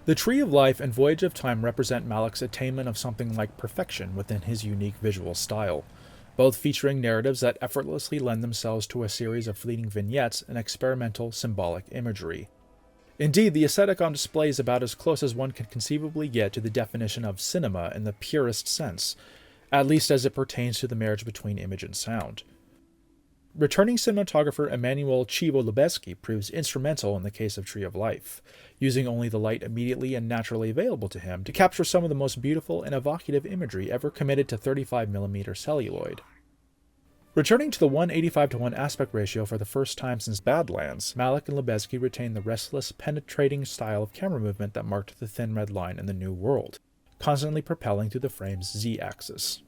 The Tree of Life and Voyage of Time represent Malick's attainment of something like perfection within his unique visual style, both featuring narratives that effortlessly lend themselves to a series of fleeting vignettes and experimental symbolic imagery. Indeed, the aesthetic on display is about as close as one can conceivably get to the definition of cinema in the purest sense, at least as it pertains to the marriage between image and sound. Returning cinematographer Emmanuel Lubezki proves instrumental in the case of Tree of Life, using only the light immediately and naturally available to him to capture some of the most beautiful and evocative imagery ever committed to 35mm celluloid. Returning to the 1:85:1 aspect ratio for the first time since Badlands, Malick and Lubezki retained the restless, penetrating style of camera movement that marked the thin red line in the New World, constantly propelling through the frame's Z-axis.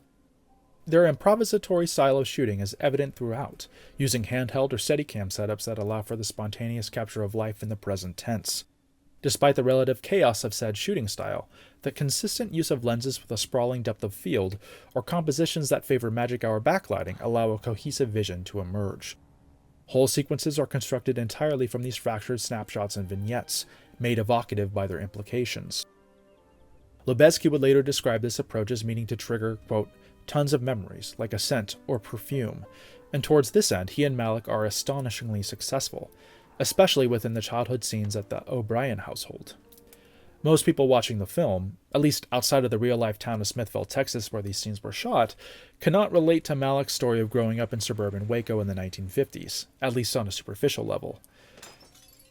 Their improvisatory style of shooting is evident throughout, using handheld or Steadicam setups that allow for the spontaneous capture of life in the present tense. Despite the relative chaos of said shooting style, the consistent use of lenses with a sprawling depth of field, or compositions that favor magic hour backlighting, allow a cohesive vision to emerge. Whole sequences are constructed entirely from these fractured snapshots and vignettes, made evocative by their implications. Lubezki would later describe this approach as meaning to trigger, quote, tons of memories, like a scent or perfume, and towards this end he and Malick are astonishingly successful, especially within the childhood scenes at the O'Brien household. Most people watching the film, at least outside of the real-life town of Smithville, Texas where these scenes were shot, cannot relate to Malick's story of growing up in suburban Waco in the 1950s, at least on a superficial level.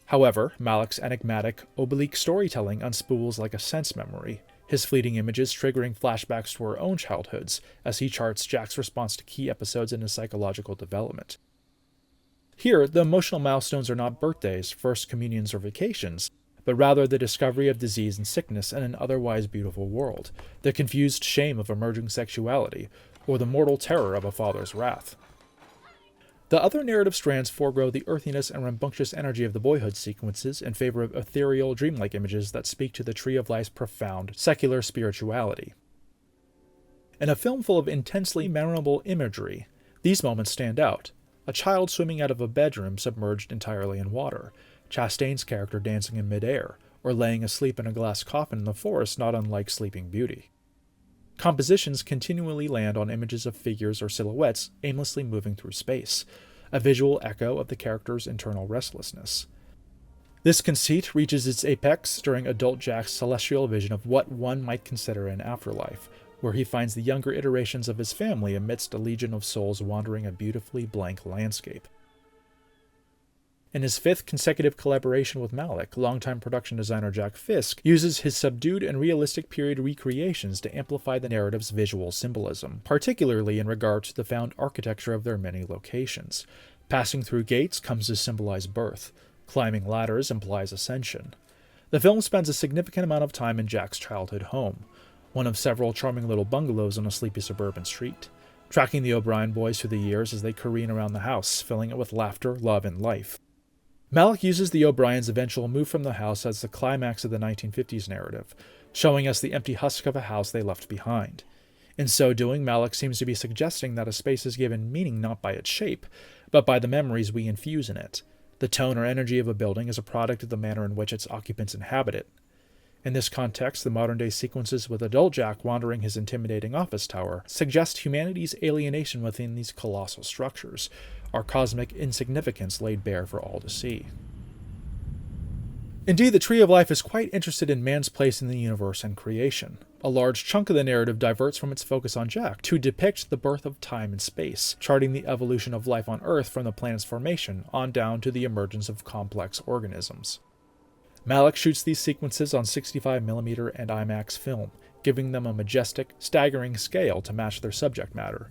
However, Malick's enigmatic, oblique storytelling unspools like a sense memory, his fleeting images triggering flashbacks to our own childhoods as he charts Jack's response to key episodes in his psychological development. Here, the emotional milestones are not birthdays, first communions, or vacations, but rather the discovery of disease and sickness in an otherwise beautiful world, the confused shame of emerging sexuality, or the mortal terror of a father's wrath. The other narrative strands forego the earthiness and rambunctious energy of the boyhood sequences in favor of ethereal, dreamlike images that speak to the Tree of Life's profound, secular spirituality. In a film full of intensely memorable imagery, these moments stand out. A child swimming out of a bedroom submerged entirely in water, Chastain's character dancing in midair, or laying asleep in a glass coffin in the forest not unlike Sleeping Beauty. Compositions continually land on images of figures or silhouettes aimlessly moving through space, a visual echo of the character's internal restlessness. This conceit reaches its apex during adult Jack's celestial vision of what one might consider an afterlife, where he finds the younger iterations of his family amidst a legion of souls wandering a beautifully blank landscape. In his fifth consecutive collaboration with Malick, longtime production designer Jack Fisk uses his subdued and realistic period recreations to amplify the narrative's visual symbolism, particularly in regard to the found architecture of their many locations. Passing through gates comes to symbolize birth. Climbing ladders implies ascension. The film spends a significant amount of time in Jack's childhood home, one of several charming little bungalows on a sleepy suburban street, tracking the O'Brien boys through the years as they careen around the house, filling it with laughter, love, and life. Malick uses the O'Briens' eventual move from the house as the climax of the 1950s narrative, showing us the empty husk of a house they left behind. In so doing, Malick seems to be suggesting that a space is given meaning not by its shape, but by the memories we infuse in it. The tone or energy of a building is a product of the manner in which its occupants inhabit it. In this context, the modern-day sequences with adult Jack wandering his intimidating office tower suggest humanity's alienation within these colossal structures, our cosmic insignificance laid bare for all to see. Indeed, the Tree of Life is quite interested in man's place in the universe and creation. A large chunk of the narrative diverts from its focus on Jack to depict the birth of time and space, charting the evolution of life on Earth from the planet's formation on down to the emergence of complex organisms. Malick shoots these sequences on 65mm and IMAX film, giving them a majestic, staggering scale to match their subject matter.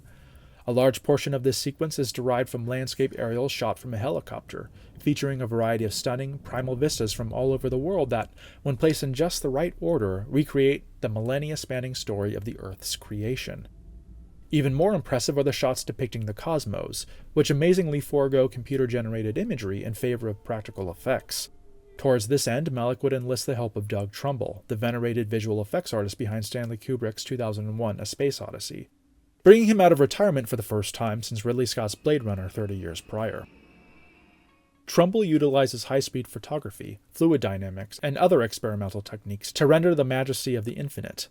A large portion of this sequence is derived from landscape aerials shot from a helicopter, featuring a variety of stunning, primal vistas from all over the world that, when placed in just the right order, recreate the millennia-spanning story of the Earth's creation. Even more impressive are the shots depicting the cosmos, which amazingly forego computer-generated imagery in favor of practical effects. Towards this end, Malick would enlist the help of Doug Trumbull, the venerated visual effects artist behind Stanley Kubrick's 2001 A Space Odyssey, bringing him out of retirement for the first time since Ridley Scott's Blade Runner 30 years prior. Trumbull utilizes high-speed photography, fluid dynamics, and other experimental techniques to render the majesty of the infinite,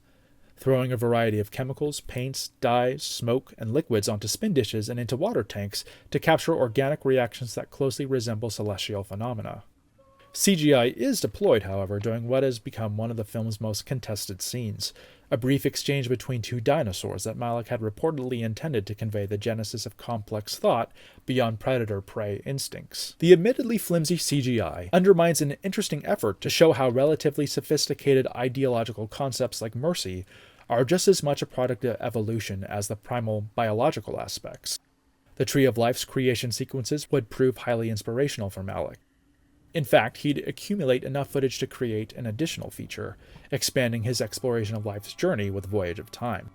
throwing a variety of chemicals, paints, dyes, smoke, and liquids onto spin dishes and into water tanks to capture organic reactions that closely resemble celestial phenomena. CGI is deployed, however, during what has become one of the film's most contested scenes, a brief exchange between two dinosaurs that Malick had reportedly intended to convey the genesis of complex thought beyond predator-prey instincts. The admittedly flimsy CGI undermines an interesting effort to show how relatively sophisticated ideological concepts like mercy are just as much a product of evolution as the primal biological aspects. The Tree of Life's creation sequences would prove highly inspirational for Malick. In fact, he'd accumulate enough footage to create an additional feature, expanding his exploration of life's journey with Voyage of Time.